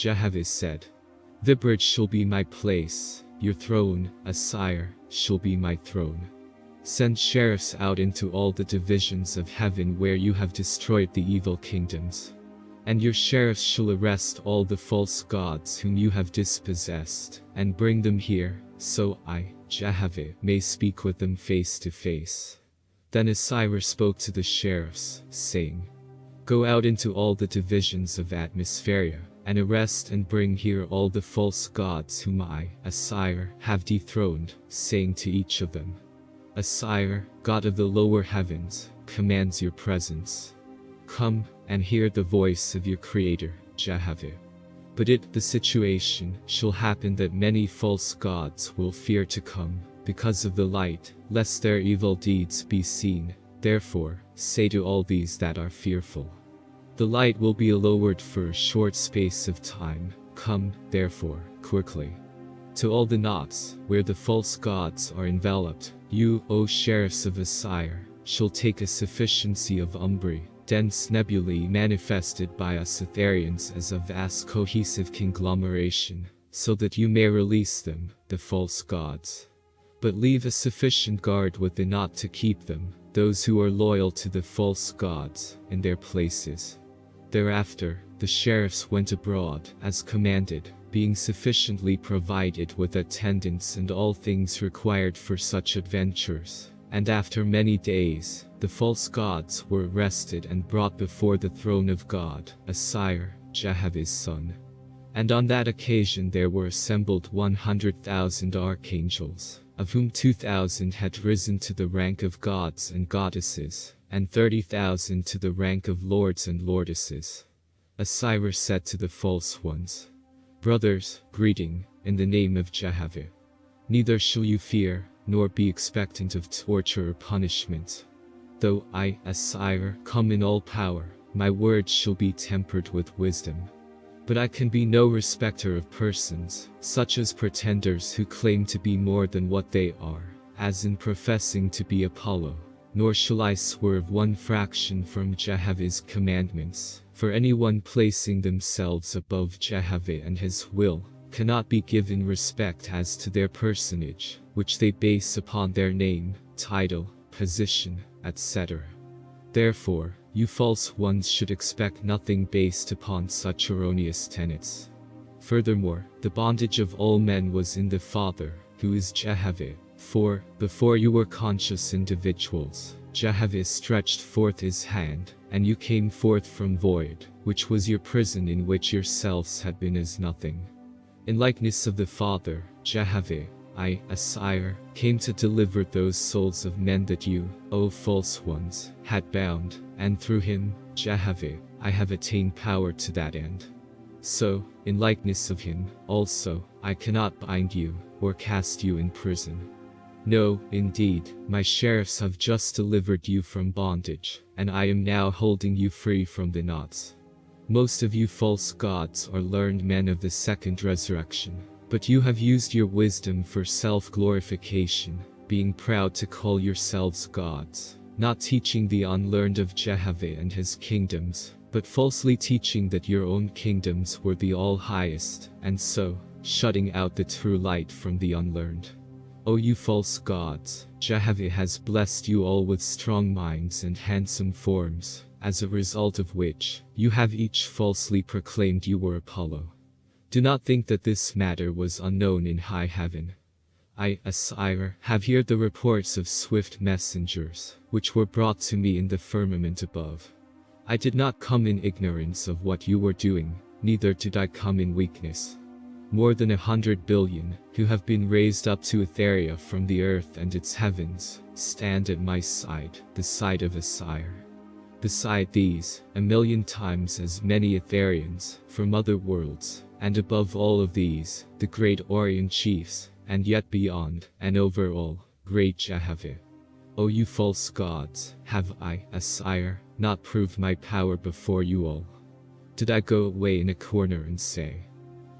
Jehovah said. The bridge shall be my place, your throne, Osiris, shall be my throne. Send sheriffs out into all the divisions of heaven where you have destroyed the evil kingdoms. And your sheriffs shall arrest all the false gods whom you have dispossessed, and bring them here, so I, Jehovah, may speak with them face to face. Then Osiris spoke to the sheriffs, saying, Go out into all the divisions of Atmospheria, and arrest and bring here all the false gods whom I, Osiris, have dethroned, saying to each of them, Osiris, God of the lower heavens, commands your presence. Come, and hear the voice of your Creator, Jehovah. But the situation, shall happen that many false gods will fear to come, because of the light, lest their evil deeds be seen. Therefore, say to all these that are fearful, the light will be lowered for a short space of time. Come, therefore, quickly. To all the knots, where the false gods are enveloped, you, O sheriffs of Osiris, shall take a sufficiency of umbri, dense nebulae manifested by us Etherians as a vast cohesive conglomeration, so that you may release them, the false gods. But leave a sufficient guard with the knot to keep them, those who are loyal to the false gods, in their places. Thereafter, the sheriffs went abroad, as commanded, being sufficiently provided with attendants and all things required for such adventures. And after many days, the false gods were arrested and brought before the throne of God, Osiris, Jehovah's son. And on that occasion there were assembled 100,000 archangels, of whom 2,000 had risen to the rank of gods and goddesses, and 30,000 to the rank of lords and lordesses. Osiris said to the false ones, Brothers, greeting, in the name of Jehovah. Neither shall you fear, nor be expectant of torture or punishment. Though I, Osiris, come in all power, my words shall be tempered with wisdom. But I can be no respecter of persons, such as pretenders who claim to be more than what they are, as in professing to be Apollo. Nor shall I swerve one fraction from Jehovah's commandments, for anyone placing themselves above Jehovah and his will, cannot be given respect as to their personage, which they base upon their name, title, position, etc. Therefore, you false ones should expect nothing based upon such erroneous tenets. Furthermore, the bondage of all men was in the Father, who is Jehovah. For, before you were conscious individuals, Jehovah stretched forth his hand, and you came forth from void, which was your prison in which yourselves had been as nothing. In likeness of the Father, Jehovah, I, Osiris, came to deliver those souls of men that you, O false ones, had bound, and through him, Jehovah, I have attained power to that end. So, in likeness of him, also, I cannot bind you, or cast you in prison. No, indeed, my sheriffs have just delivered you from bondage, and I am now holding you free from the knots. Most of you false gods are learned men of the second resurrection, but you have used your wisdom for self-glorification, being proud to call yourselves gods, not teaching the unlearned of Jehovah and his kingdoms, but falsely teaching that your own kingdoms were the all-highest, and so, shutting out the true light from the unlearned. O you false gods, Jehovah has blessed you all with strong minds and handsome forms, as a result of which, you have each falsely proclaimed you were Apollo. Do not think that this matter was unknown in high heaven. I, Osiris, have here the reports of swift messengers, which were brought to me in the firmament above. I did not come in ignorance of what you were doing, neither did I come in weakness. More than 100 billion, who have been raised up to Etheria from the earth and its heavens, stand at my side, the side of Osiris. Beside these, 1,000,000 times as many Etherians, from other worlds, and above all of these, the great Orion chiefs, and yet beyond, and over all, great Jehovah. O you false gods, have I, Osiris, not proved my power before you all? Did I go away in a corner and say,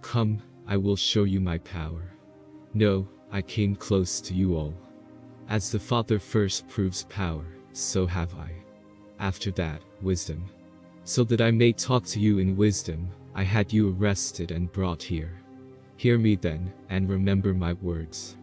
Come, I will show you my power? No, I came close to you all. As the Father first proves power, so have I. After that, wisdom. So that I may talk to you in wisdom, I had you arrested and brought here. Hear me then, and remember my words.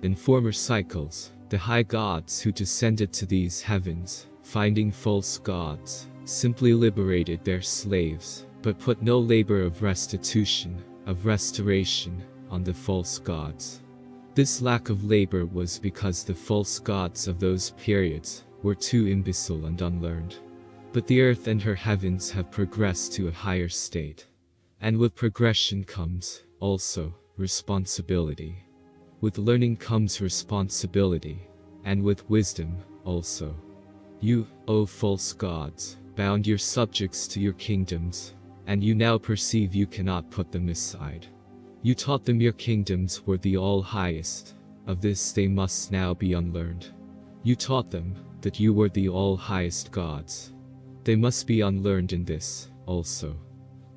In former cycles, the high gods who descended to these heavens, finding false gods, simply liberated their slaves, but put no labor of restitution, of restoration, on the false gods. This lack of labor was because the false gods of those periods were too imbecile and unlearned. But the earth and her heavens have progressed to a higher state. And with progression comes, also, responsibility. With learning comes responsibility, and with wisdom, also. You, O false gods, bound your subjects to your kingdoms, and you now perceive you cannot put them aside. You taught them your kingdoms were the all-highest, of this they must now be unlearned. You taught them that you were the all-highest gods. They must be unlearned in this, also.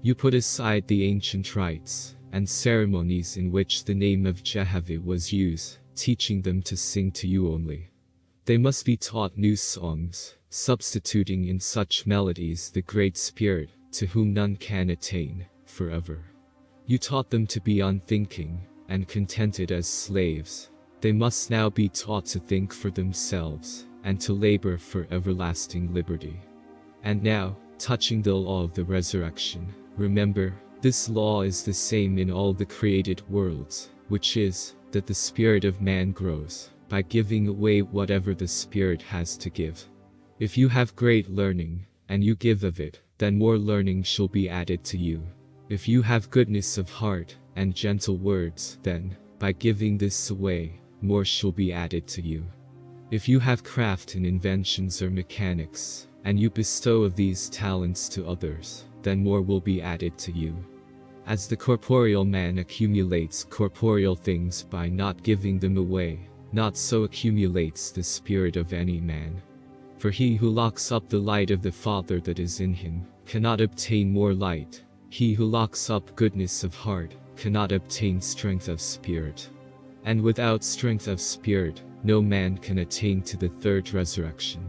You put aside the ancient rites and ceremonies in which the name of Jehovah was used, teaching them to sing to you only. They must be taught new songs, substituting in such melodies the Great Spirit, to whom none can attain, forever. You taught them to be unthinking, and contented as slaves. They must now be taught to think for themselves, and to labor for everlasting liberty. And now, touching the law of the resurrection, remember, this law is the same in all the created worlds, which is, that the spirit of man grows, by giving away whatever the spirit has to give. If you have great learning, and you give of it, then more learning shall be added to you. If you have goodness of heart, and gentle words, then, by giving this away, more shall be added to you. If you have craft in inventions or mechanics, and you bestow of these talents to others, then more will be added to you. As the corporeal man accumulates corporeal things by not giving them away, not so accumulates the spirit of any man. For he who locks up the light of the Father that is in him, cannot obtain more light. He who locks up goodness of heart, cannot obtain strength of spirit. And without strength of spirit, no man can attain to the third resurrection.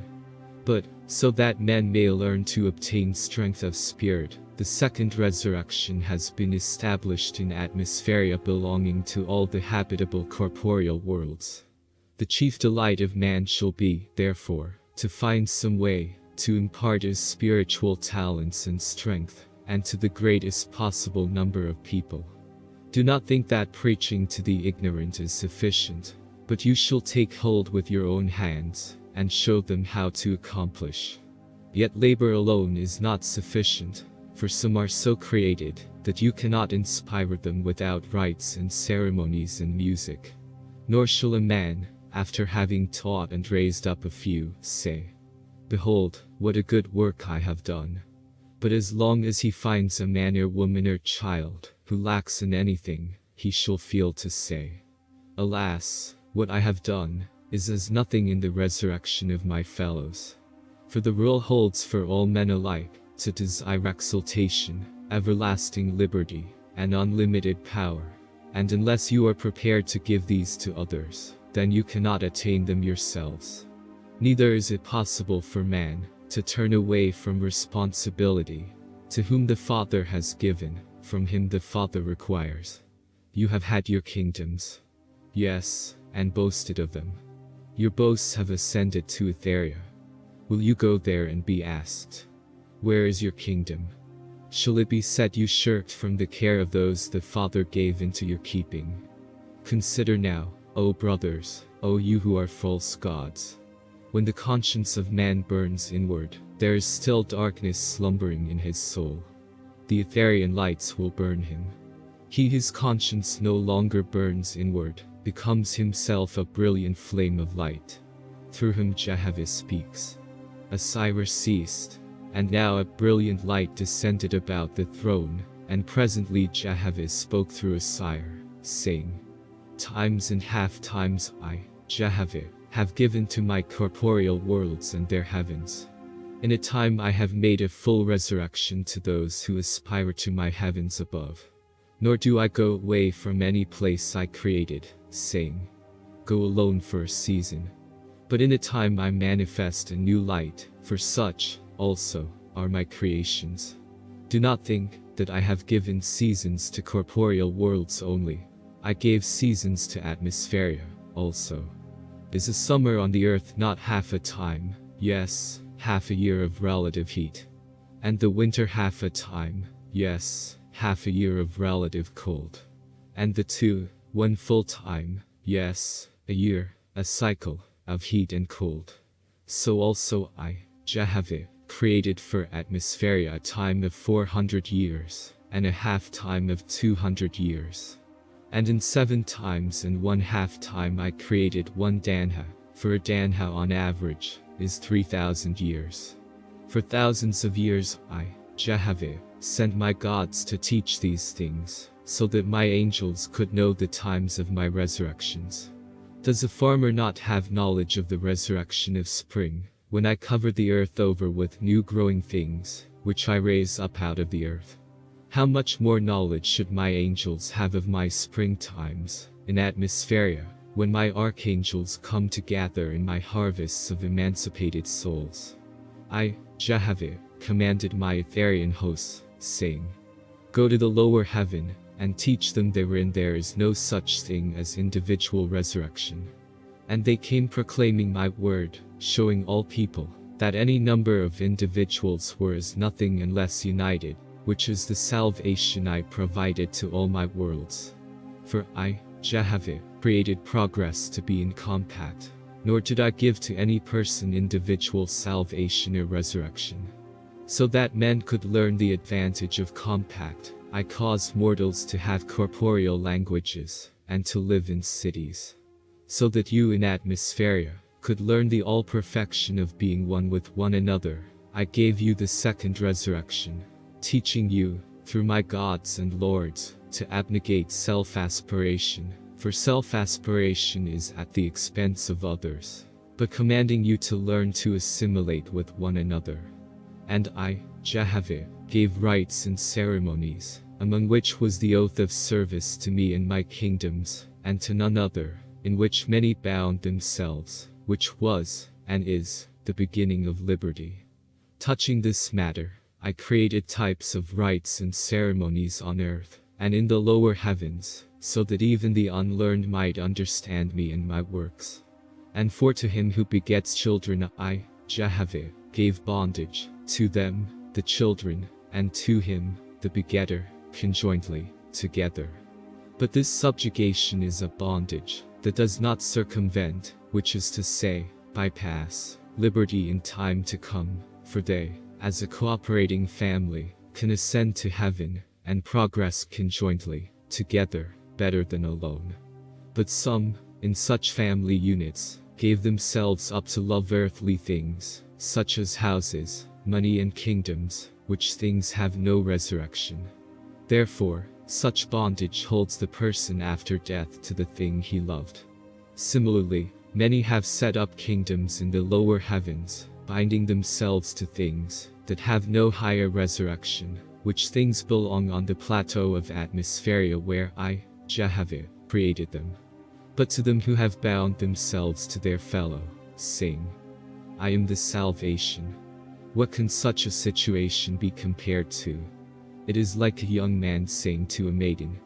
But, so that men may learn to obtain strength of spirit, the second resurrection has been established in atmospheria belonging to all the habitable corporeal worlds. The chief delight of man shall be, therefore, to find some way, to impart his spiritual talents and strength, and to the greatest possible number of people. Do not think that preaching to the ignorant is sufficient, but you shall take hold with your own hands, and show them how to accomplish. Yet labor alone is not sufficient, for some are so created, that you cannot inspire them without rites and ceremonies and music. Nor shall a man, after having taught and raised up a few, say, "Behold, what a good work I have done." But as long as he finds a man or woman or child, who lacks in anything, he shall feel to say, "Alas, what I have done is as nothing in the resurrection of my fellows." For the rule holds for all men alike, to desire exaltation, everlasting liberty, and unlimited power. And unless you are prepared to give these to others, then you cannot attain them yourselves. Neither is it possible for man to turn away from responsibility. To whom the Father has given, from him the Father requires. You have had your kingdoms. Yes, and boasted of them. Your boasts have ascended to Etheria. Will you go there and be asked, "Where is your kingdom?" Shall it be said you shirked from the care of those the Father gave into your keeping? Consider now, O brothers, O you who are false gods. When the conscience of man burns inward, there is still darkness slumbering in his soul. The Etherian lights will burn him. He whose conscience no longer burns inward, becomes himself a brilliant flame of light. Through him Jehovah speaks. Osiris ceased, and now a brilliant light descended about the throne, and presently Jehovah spoke through Osiris, saying, "Times and half times I, Jehovah, have given to my corporeal worlds and their heavens. In a time I have made a full resurrection to those who aspire to my heavens above. Nor do I go away from any place I created, saying, 'Go alone for a season.' But in a time I manifest a new light, for such, also, are my creations. Do not think, that I have given seasons to corporeal worlds only. I gave seasons to Atmospheria, also. Is a summer on the earth not half a time, yes, half a year of relative heat? And the winter half a time, yes, half a year of relative cold? And the two, one full time, yes, a year, a cycle, of heat and cold. So also I, Jehovah, created for Atmospheria a time of 400 years, and a half time of 200 years. And in 7 times and 1/2 time I created 1 danha, for a danha on average, is 3,000 years. For thousands of years I, Jehovah, sent my gods to teach these things, so that my angels could know the times of my resurrections. Does a farmer not have knowledge of the resurrection of spring, when I cover the earth over with new growing things, which I raise up out of the earth? How much more knowledge should my angels have of my spring times, in Atmospheria, when my archangels come to gather in my harvests of emancipated souls? I, Jehovah, commanded my Etherian hosts, saying, "Go to the lower heaven, and teach them therein there is no such thing as individual resurrection." And they came proclaiming my word, showing all people, that any number of individuals were as nothing unless united, which is the salvation I provided to all my worlds. For I, Jehovah, created progress to be in compact, nor did I give to any person individual salvation or resurrection. So that men could learn the advantage of compact, I caused mortals to have corporeal languages, and to live in cities. So that you in Atmospheria could learn the all-perfection of being one with one another, I gave you the second resurrection, teaching you, through my gods and lords, to abnegate self-aspiration, for self-aspiration is at the expense of others, but commanding you to learn to assimilate with one another. And I, Jehovah, gave rites and ceremonies, among which was the oath of service to me and my kingdoms, and to none other, in which many bound themselves, which was, and is, the beginning of liberty. Touching this matter, I created types of rites and ceremonies on earth, and in the lower heavens, so that even the unlearned might understand me and my works. And for to him who begets children I, Jehovah, gave bondage, to them, the children, and to him, the begetter, conjointly, together. But this subjugation is a bondage, that does not circumvent, which is to say, bypass, liberty in time to come, for they, as a cooperating family, can ascend to heaven, and progress conjointly, together, better than alone. But some, in such family units, gave themselves up to love earthly things, such as houses, money and kingdoms, which things have no resurrection. Therefore, such bondage holds the person after death to the thing he loved. Similarly, many have set up kingdoms in the lower heavens, binding themselves to things that have no higher resurrection, which things belong on the plateau of Atmospheria where I, Jehovah, created them. But to them who have bound themselves to their fellow, saying, "I am the salvation," what can such a situation be compared to? It is like a young man saying to a maiden,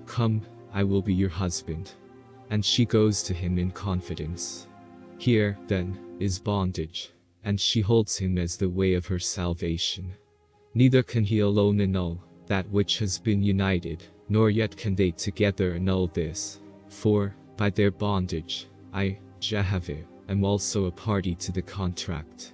"Come, I will be your husband." And she goes to him in confidence. Here, then, is bondage, and she holds him as the way of her salvation. Neither can he alone annul that which has been united, nor yet can they together annul this. For, by their bondage, I, Jehovah, am also a party to the contract.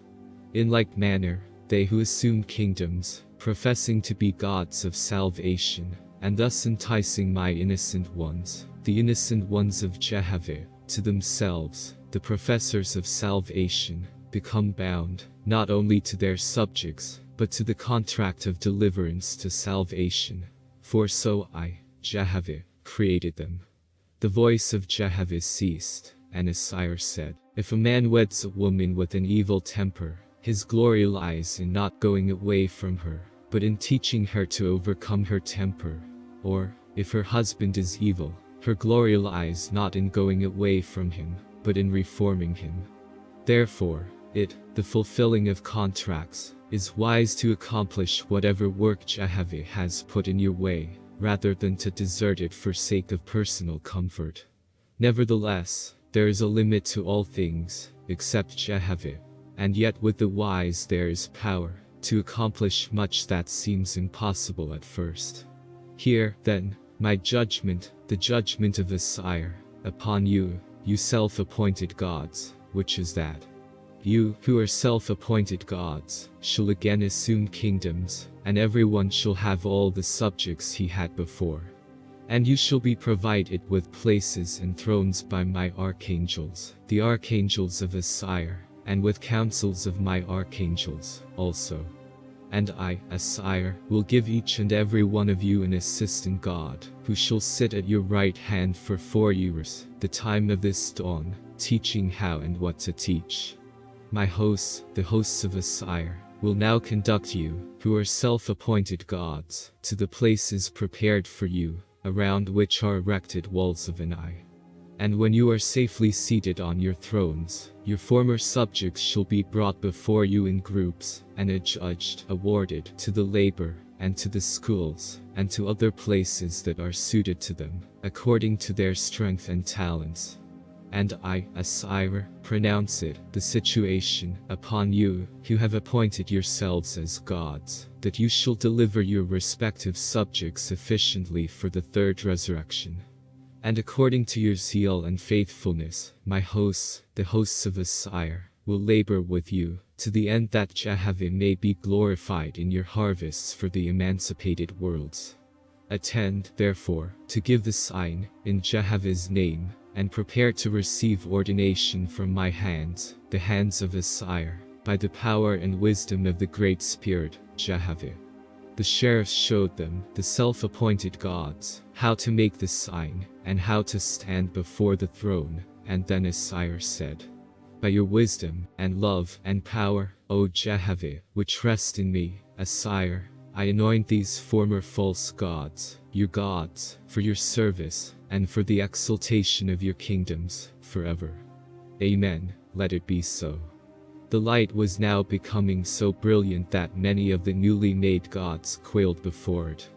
In like manner, they who assume kingdoms, professing to be gods of salvation, and thus enticing my innocent ones, the innocent ones of Jehovah, to themselves, the professors of salvation, become bound, not only to their subjects, but to the contract of deliverance to salvation. For so I, Jehovah, created them. The voice of Jehovah ceased, and Osiris said, "If a man weds a woman with an evil temper, his glory lies in not going away from her, but in teaching her to overcome her temper. Or, if her husband is evil, her glory lies not in going away from him, but in reforming him." Therefore, it, the fulfilling of contracts, is wise to accomplish whatever work Jehovah has put in your way, rather than to desert it for sake of personal comfort. Nevertheless, there is a limit to all things, except Jehovah, and yet with the wise there is power to accomplish much that seems impossible at first. Hear, then, my judgment, the judgment of a sire, upon you, you self-appointed gods, which is that you, who are self-appointed gods, shall again assume kingdoms, and everyone shall have all the subjects he had before. And you shall be provided with places and thrones by my archangels, the archangels of a sire, and with councils of my archangels, also. And I, a sire, will give each and every one of you an assistant god, who shall sit at your right hand for 4 years, the time of this dawn, teaching how and what to teach. My hosts, the hosts of a sire, will now conduct you, who are self-appointed gods, to the places prepared for you, around which are erected walls of an eye. And when you are safely seated on your thrones, your former subjects shall be brought before you in groups, and adjudged, awarded to the labor, and to the schools, and to other places that are suited to them, according to their strength and talents. And I, a sire, pronounce it, the situation, upon you, who have appointed yourselves as gods, that you shall deliver your respective subjects sufficiently for the third resurrection. And according to your zeal and faithfulness, my hosts, the hosts of a sire, will labor with you, to the end that Jehovah may be glorified in your harvests for the emancipated worlds. Attend, therefore, to give the sign, in Jehovah's name, and prepare to receive ordination from my hands, the hands of a sire, by the power and wisdom of the Great Spirit, Jehovah. The sheriffs showed them, the self-appointed gods, how to make the sign, and how to stand before the throne, and then a sire said, by your wisdom, and love, and power, O Jehovah, which rest in me, a sire, I anoint these former false gods, your gods, for your service, and for the exaltation of your kingdoms, forever. Amen, let it be so. The light was now becoming so brilliant that many of the newly made gods quailed before it.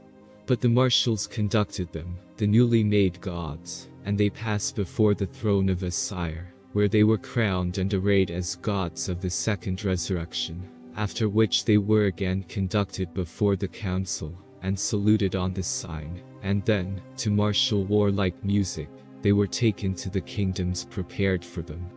But the marshals conducted them, the newly made gods, and they passed before the throne of a sire, where they were crowned and arrayed as gods of the second resurrection, after which they were again conducted before the council, and saluted on the sign, and then, to martial warlike music, they were taken to the kingdoms prepared for them.